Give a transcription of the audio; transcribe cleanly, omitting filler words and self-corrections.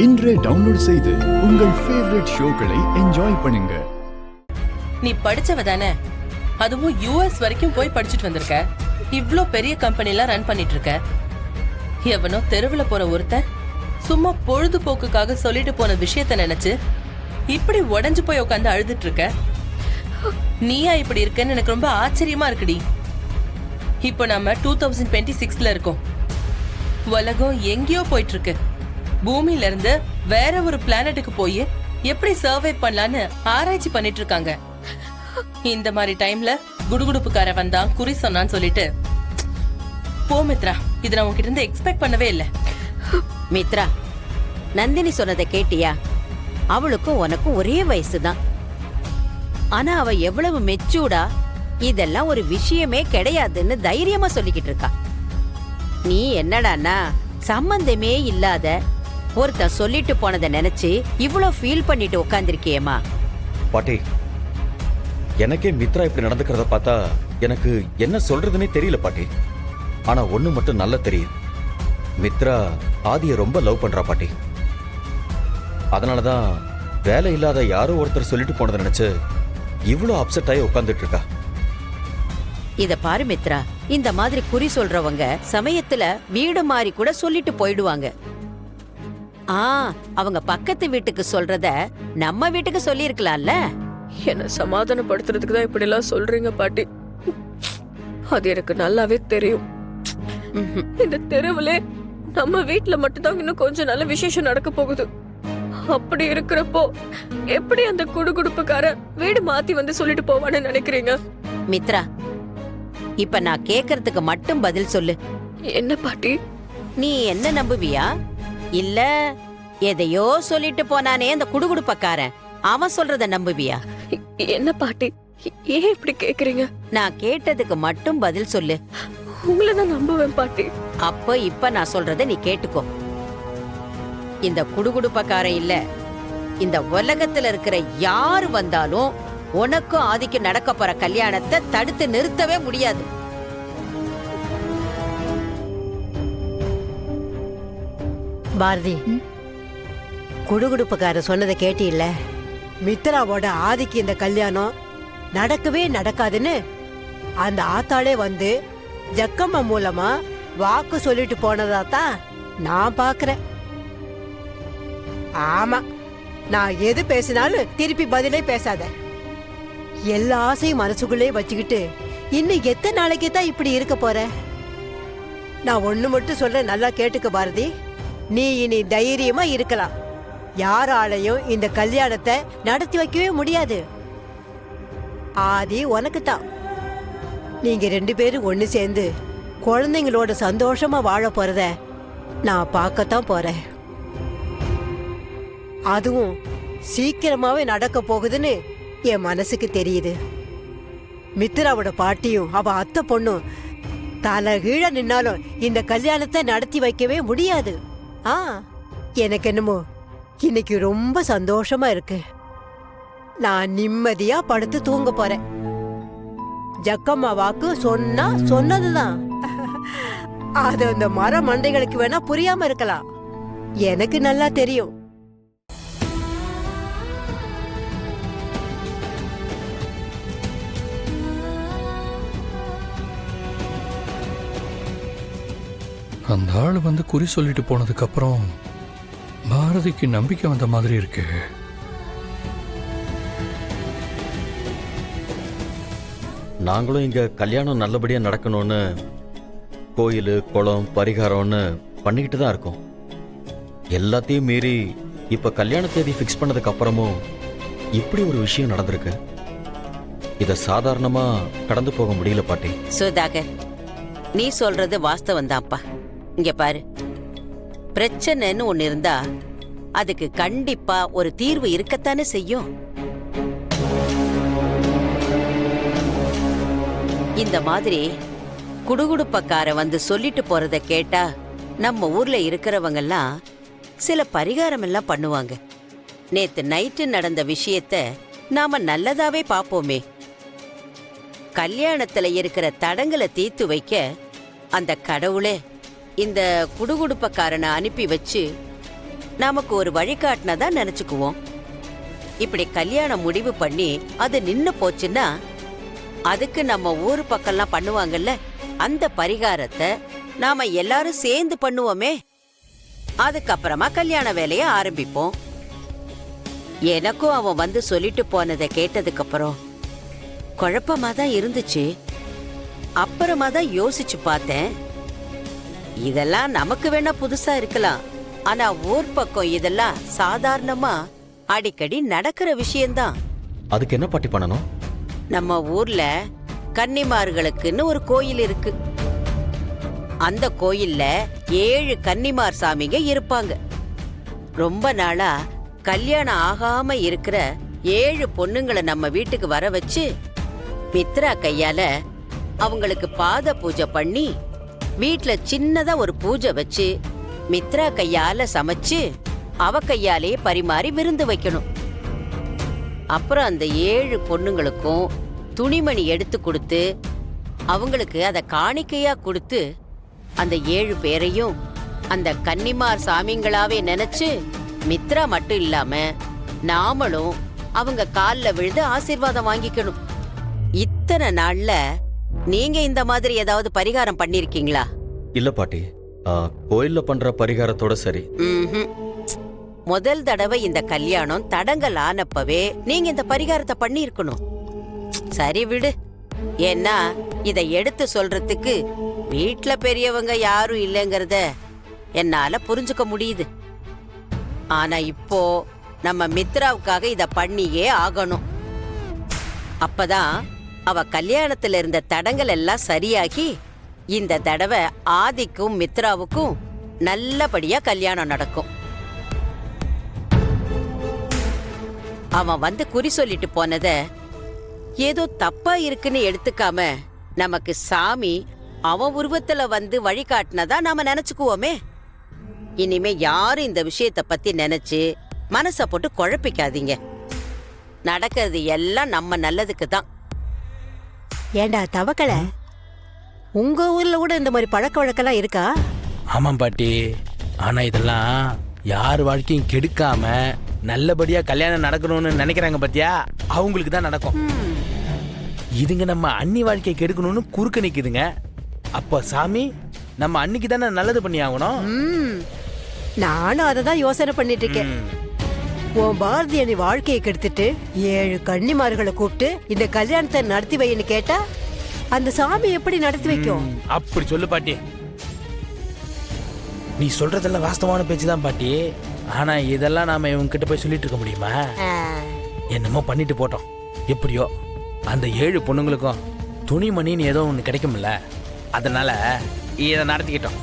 இன்றே டவுன்லோட் செய்து உங்கள் ஃபேவரட் ஷோக்களை என்ஜாய் பண்ணுங்க. நீ படிச்சவ தானே, அதுவும் யுஎஸ் வரைக்கும் போய் படிச்சுட்டு வந்திருக்க. இவ்ளோ பெரிய கம்பெனிலாம் ரன் பண்ணிட்டு இருக்க. எவனோ தெருவுல போற ஒருத்தன் சும்மா பொழுதுபோக்குக்காக சொல்லிட்டு போன விஷயத்த நினைச்சு இப்படி உடஞ்சு போய் உட்காந்து அழுதுட்டு இருக்க. நீயா இப்படி இருக்கன்னு எனக்கு ரொம்ப ஆச்சரியமா இருக்குடி. இப்போ நம்ம 2026ல இருக்கோம். உலகம் எங்கேயோ போயிட்டு இருக்கு. பூமியில இருந்து வேற ஒரு பிளானட்டுக்கு போய் எப்படி சர்வை பண்ணலான்னு ஆராய்ச்சி பண்ணிட்டு இருக்காங்க. இந்த மாதிரி டைம்ல குடுகுடுப்புக்கார வந்தான், குறி சொன்னான்னு சொல்லிட்டு போ மித்ரா. இத நான் உன்கிட்ட இருந்து எக்ஸ்பெக்ட் பண்ணவே இல்லை. மித்ரா, நந்தினி சொன்னதை கேட்டியா? அவளுக்கும் உனக்கும் ஒரே வயசுதான். ஆனா அவ எவ்வளவு மெச்சூர்டா இதெல்லாம் ஒரு விஷயமே கிடையாதுன்னு தைரியமா சொல்லிக்கிட்டு இருக்கா. நீ என்னடானா சம்பந்தமே இல்லாத ஒருத்தன் சொல்லிட்டு போனதை நினைச்சு இவ்வளவு ஃபீல் பண்ணிட்டு உட்கார்ந்திருக்கியேமா? பாட்டி, எனக்கே மித்ரா இப்படி நடந்துக்கிறத பார்த்தா எனக்கு என்ன சொல்றதுன்னே தெரியல பாட்டி. ஆனா ஒண்ணு மட்டும் நல்லா தெரியும், மித்ரா ஆதியை ரொம்ப லவ் பண்றா பாட்டி. அதனாலதான் வேலை இல்லாத யாரோ ஒருத்தர் சொல்லிட்டு போனதை நினைச்சு இவ்வளவு அப்செட் ஆகி உட்கார்ந்துட்டு இருக்கா. இத பாரு மித்ரா, இந்த மாதிரி குறி சொல்றவங்க சமயத்துல வீடு மாறி கூட சொல்லிட்டு போயிடுவாங்க. அவங்க பக்கத்து வீட்டுக்கு சொல்றத நம்ம வீட்டுக்கு சொல்லி இருக்கலாம்ல. என்ன சமாதானப்படுத்துறதுக்கு தான் இப்படி எல்லாம் சொல்றீங்க பாட்டி. அது எனக்கு நல்லாவே தெரியும். இந்த தெருவுல நம்ம வீட்டுல மட்டும்தான் இன்னும் கொஞ்சம் நல்ல விசேஷம் நடக்க போகுது. அப்படி இருக்கிறப்போ எப்படி அந்த குடுகுடுப்புக்கார வீடு மாத்தி வந்து சொல்லிட்டு போவான்னு நினைக்கிறீங்க? மித்ரா, இப்ப நான் கேக்குறதுக்கு மட்டும் பதில் சொல்லு. என்ன பாட்டி? நீ என்ன நம்புவியா, இல்ல எதையோ சொல்லிட்டு போனானே அந்த குடுகுடுப்பக்காரன் அவன் சொல்றத நம்புவியா? என்ன பாட்டி, ஏன் இப்படி கேக்குறீங்க? நான் கேட்டதுக்கு மட்டும் பதில் சொல்லு. உங்களை நான் நம்புவேன் பாட்டி. அப்ப இப்ப நான் சொல்றத நீ கேட்டுக்கோ. இந்த குடுகுடுப்பக்காரன் இல்ல, இந்த உலகத்துல இருக்கிற யாரு வந்தாலும் உனக்கும் ஆதிக்கு நடக்க போற கல்யாணத்தை தடுத்து நிறுத்தவே முடியாது. பாரதி, குடுகுடுப்புக்கார சொன்னதை கேட்டில்ல? மித்ராவோட ஆதிக்கு இந்த கல்யாணம் நடக்கவே நடக்காதுன்னு அந்த ஆத்தாளே வந்து ஜக்கம்மா மூலமா வாக்கு சொல்லிட்டு போனதா தான் நான் பாக்குறேன். ஆமா, நான் எது பேசினாலும் திருப்பி பதிலே பேசாத. எல்லா ஆசையும் மனசுக்குள்ளே வச்சுக்கிட்டு இன்னும் எத்தனை நாளைக்கு தான் இப்படி இருக்க போற? நான் ஒண்ணு மட்டும் சொல்ற, நல்லா கேட்டுக்க பாரதி. நீ இனி தைரியமா இருக்கலாம். யாராலையும் இந்த கல்யாணத்தை நடத்தி வைக்கவே முடியாது. ஆதி உனக்கு தான். நீங்க 2 பேரும் ஒண்ணு சேர்ந்து குழந்தைங்களோட சந்தோஷமா வாழ போறத நான் பார்க்கத்தான் போறேன். அதுவும் சீக்கிரமாவே நடக்க போகுதுன்னு என் மனசுக்கு தெரியுது. மித்ராவோட பாட்டியும் அவ அத்தை பொண்ணும் தலை கீழ நின்னாலும் இந்த கல்யாணத்தை நடத்தி வைக்கவே முடியாது. எனக்கு என்னமோ இன்னைக்கு ரொம்ப சந்தோஷமா இருக்கு. நான் நிம்மதியா படுத்து தூங்க போறேன். ஜக்கம்மா வாக்கு சொன்னா சொன்னதுதான். அது அந்த மர மண்டைகளுக்கு வேணா புரியாம இருக்கலாம், எனக்கு நல்லா தெரியும். அந்த ஆள் வந்து குறி சொல்லிட்டு போனதுக்கு அப்புறம் பாரதிக்கு நம்பிக்கை வந்த மாதிரி இருக்கு. நாங்களும் இங்க கல்யாணம் நல்லபடியா நடக்கணும்னு கோயில் குளம் பரிகாரம்னு பண்ணிக்கிட்டு தான் இருக்கோம். எல்லாத்தையும் மீறி இப்ப கல்யாண தேதி ஃபிக்ஸ் பண்ணதுக்கு அப்புறமும் இப்படி ஒரு விஷயம் நடந்திருக்கு. இத சாதாரணமா கடந்து போக முடியல பாட்டி. சுதாகர், நீ சொல்றது வாஸ்தவம் தான்ப்பா. இங்க பாரு, பிரச்சனைன்னு ஒண்ணு இருந்தா அதுக்கு கண்டிப்பா ஒரு தீர்வு இருக்கத்தானே செய்யும். இந்த மாதிரி குடுகுடுப்பக்கார வந்து சொல்லிட்டு போறத கேட்டா நம்ம ஊர்ல இருக்கிறவங்கெல்லாம் சில பரிகாரம் எல்லாம் பண்ணுவாங்க. நேத்து நைட்டு நடந்த விஷயத்த நாம நல்லதாவே பாப்போமே. கல்யாணத்துல இருக்கிற தடங்களை தீர்த்து வைக்க அந்த கடவுளே இந்த குடுகுடுப்பக்காரனை அனுப்பி வச்சு நமக்கு ஒரு வழிகாட்டினதா நினைச்சுக்குவோம். இப்படி கல்யாணம் முடிவு பண்ணி அது நின்னு போச்சுன்னா அதுக்கு நம்ம ஊரு பக்கம்லாம் பண்ணுவாங்கல்ல, அந்த பரிகாரத்தை நாம எல்லாரும் சேர்ந்து பண்ணுவோமே. அதுக்கப்புறமா கல்யாண வேலைய ஆரம்பிப்போம். எனக்கும் அவன் வந்து சொல்லிட்டு போனதை கேட்டதுக்கு அப்புறம் குழப்பமா தான் இருந்துச்சு. அப்புறமா தான் யோசிச்சு பார்த்தேன், இதெல்லாம் நமக்கு வேணா புதுசா இருக்கலாம், ஆனா ஊர் பக்கம் இதெல்லாம் சாதாரணமா அடிக்கடி நடக்கிற விஷயம்தான். அதுக்கு என்ன பாட்டி பண்ணணும்? நம்ம ஊர்ல கன்னிமார்களுக்குன்னு ஒரு கோயில் இருக்கு. அந்த கோயில்ல 7 கன்னிமார் சாமிங்க இருப்பாங்க. ரொம்ப நாளா கல்யாணம் ஆகாம இருக்கிற 7 பொண்ணுங்களை நம்ம வீட்டுக்கு வர வச்சு மித்ரா கையால அவங்களுக்கு பாத பூஜை பண்ணி, வீட்ல சின்னதா ஒரு பூஜை வச்சு மித்ரா கையால சமைச்சு அவ கையாலேயே பரிமாறி விருந்து வைக்கணும். அப்புறம் அந்த 7 பொண்ணுங்களுக்கும் துணிமணி எடுத்து கொடுத்து அவங்களுக்கு அதை காணிக்கையா கொடுத்து அந்த 7 பேரையும் அந்த கன்னிமார் சாமிங்களாவே நினைச்சு மித்ரா மட்டும் இல்லாம நாமளும் அவங்க கால்ல விழுந்து ஆசீர்வாதம் வாங்கிக்கணும். இத்தனை நாள்ல நீங்க இந்த மாதிரி ஏதாவது பரிகாரம் பண்ணிருக்கீங்களா? இல்ல பாட்டி, கோயில்ல பண்ற பரிகாரத்தோட சரி. ம்ஹும். முதல் தடவை இந்த கல்யாணம் தடங்கல் ஆனப்பவே நீங்க இந்த பரிகாரத்தை பண்ணி இருக்கணும். சரி விடு, ஏன்னா இதை எடுத்து சொல்றதுக்கு வீட்ல பெரியவங்க யாரும் இல்லைங்கிறத என்னால புரிஞ்சுக்க முடியுது. ஆனா இப்போ நம்ம மித்ராவுக்காக இத பண்ணியே ஆகணும். அப்பதான் அவ கல்யாணத்துல இருந்த தடங்கள் எல்லாம் சரியாகி இந்த தடவை ஆதிக்கும் மித்ராவுக்கும் நல்லபடியா கல்யாணம் நடக்கும். அவன் வந்து குறி சொல்லிட்டு போனத ஏதோ தப்பா இருக்குன்னு எடுத்துக்காம நமக்கு சாமி அவன் உருவத்துல வந்து வழிகாட்டினதா நாம நினைச்சுக்குவோமே. இனிமே யாரும் இந்த விஷயத்த பத்தி நினைச்சு மனச போட்டு குழப்பிக்காதீங்க. நடக்கிறது எல்லாம் நம்ம நல்லதுக்கு தான். ஏண்டா தவக்கல, உங்க ஊர்ல கூட இந்த மாதிரி பழக்க வழக்கெல்லாம் இருக்கா? ஆமாம் பாட்டி, ஆனா இதெல்லாம் யார் வாழ்க்கையும் கெடுக்காம நல்லபடியா கல்யாணம் நடக்கணும்னு நினைக்கிறாங்க பாத்தியா, அவங்களுக்கு தான் நடக்கும். இதுங்க நம்ம அண்ணி வாழ்க்கையை கெடுக்கணும்னு குறுக்க நிக்குதுங்க. அப்ப சாமி நம்ம அன்னிக்கு தானே நல்லது பண்ணி ஆகணும். நானும் அதை தான் யோசனை பண்ணிட்டு இருக்கேன். உன் பாரதி அணி வாழ்க்கையை கெடுத்துட்டு 7 கன்னிமார்களை கூப்பிட்டு இந்த கல்யாணத்தை நடத்தி வைன்னு கேட்டா அந்த சாமி எப்படி நடத்தி வைக்கும்? அப்படி சொல்லு பாட்டி. நீ சொல்றதெல்லாம் வாஸ்தவான பேச்சுதான் பாட்டி. ஆனா இதெல்லாம் நாம இவங்க கிட்ட போய் சொல்லிட்டு இருக்க முடியுமா? என்னமோ பண்ணிட்டு போட்டோம். எப்படியோ அந்த 7 பொண்ணுங்களுக்கும் துணிமணின்னு ஏதோ ஒன்று கிடைக்கும்ல, அதனால இதை நடத்திக்கிட்டோம்.